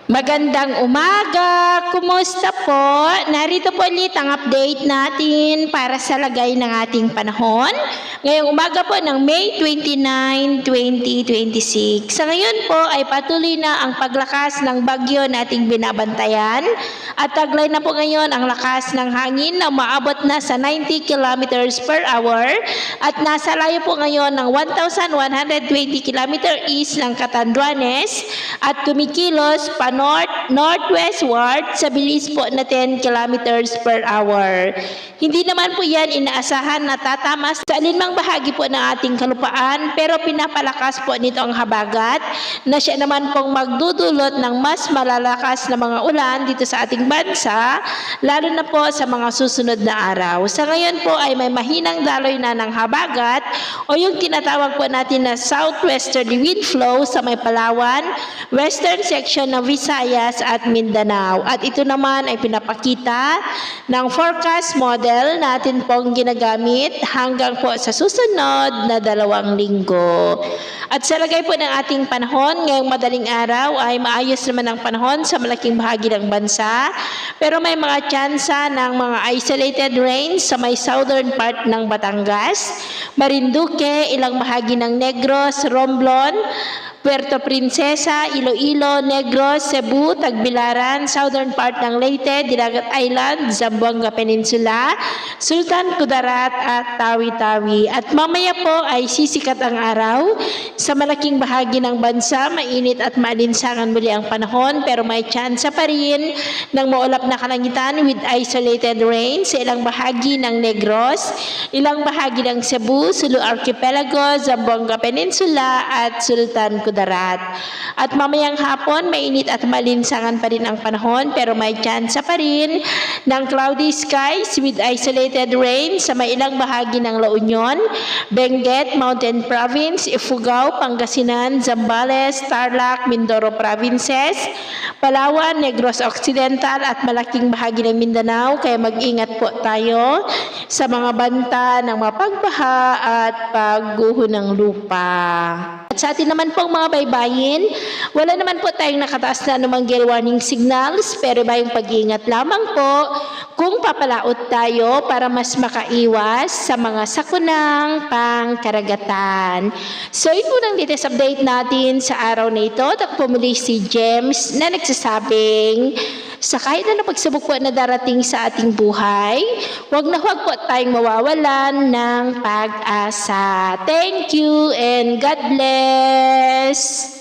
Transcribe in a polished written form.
Magandang umaga! Kumusta po? Narito po ulit ang update natin para sa lagay ng ating panahon. Ngayong umaga po ng May 29, 2026. Sa ngayon po ay patuloy na ang paglakas ng bagyo na ating binabantayan at taglay na po ngayon ang lakas ng hangin na maabot na sa 90 kilometers per hour at nasa layo po ngayon ng 1,120 kilometer east ng Catanduanes at kumikilos northwestward sa bilis po na 10 kilometers per hour. Hindi naman po yan inaasahan na tatama sa alinmang bahagi po ng ating kalupaan, pero pinapalakas po nito ang habagat na siya naman pong magdudulot ng mas malalakas na mga ulan dito sa ating bansa, lalo na po sa mga susunod na araw. Sa ngayon po ay may mahinang daloy na ng habagat o yung tinatawag po natin na southwesterly wind flow sa may Palawan, western section ng Visayas at Mindanao. At ito naman ay pinapakita ng forecast model natin pong ginagamit hanggang po sa susunod na 2 linggo. At sa lagay po ng ating panahon, ngayong madaling araw ay maayos naman ang panahon sa malaking bahagi ng bansa. Pero may mga tsansa ng mga isolated rains sa may southern part ng Batangas, Marinduque, ilang bahagi ng Negros, Romblon, Puerto Princesa, Iloilo, Negros, Cebu, Tagbilaran, southern part ng Leyte, Dinagat Island, Zamboanga Peninsula, Sultan Kudarat at Tawi-Tawi. At mamaya po ay sisikat ang araw. Sa malaking bahagi ng bansa, mainit at maalinsangan muli ang panahon, pero may tsansa pa rin ng maulap na kalangitan with isolated rain sa ilang bahagi ng Negros, ilang bahagi ng Cebu, Sulu Archipelago, Zamboanga Peninsula at Sultan Kudarat. At mamayang hapon, mainit at malinsangan pa rin ang panahon, pero may tsansa pa rin ng cloudy skies with isolated rain sa may ilang bahagi ng La Union, Benguet, Mountain Province, Ifugao, Pangasinan, Zambales, Tarlac, Mindoro Provinces, Palawan, Negros Occidental at malaking bahagi ng Mindanao. Kaya mag-ingat po tayo sa mga banta ng mapagbaha at pagguho ng lupa. At sa atin naman pong mga baybayin, wala naman po tayong nakataas na anumang gale warning signals, pero iba yung pag-iingat lamang po kung papalaot tayo para mas makaiwas sa mga sakunang pangkaragatan. So yun po ang latest update natin sa araw na ito. Takpo muli si James na nagsasabing sa kahit na pagsubok po na darating sa ating buhay, huwag na huwag po tayong mawawalan ng pag-asa. Thank you and God bless!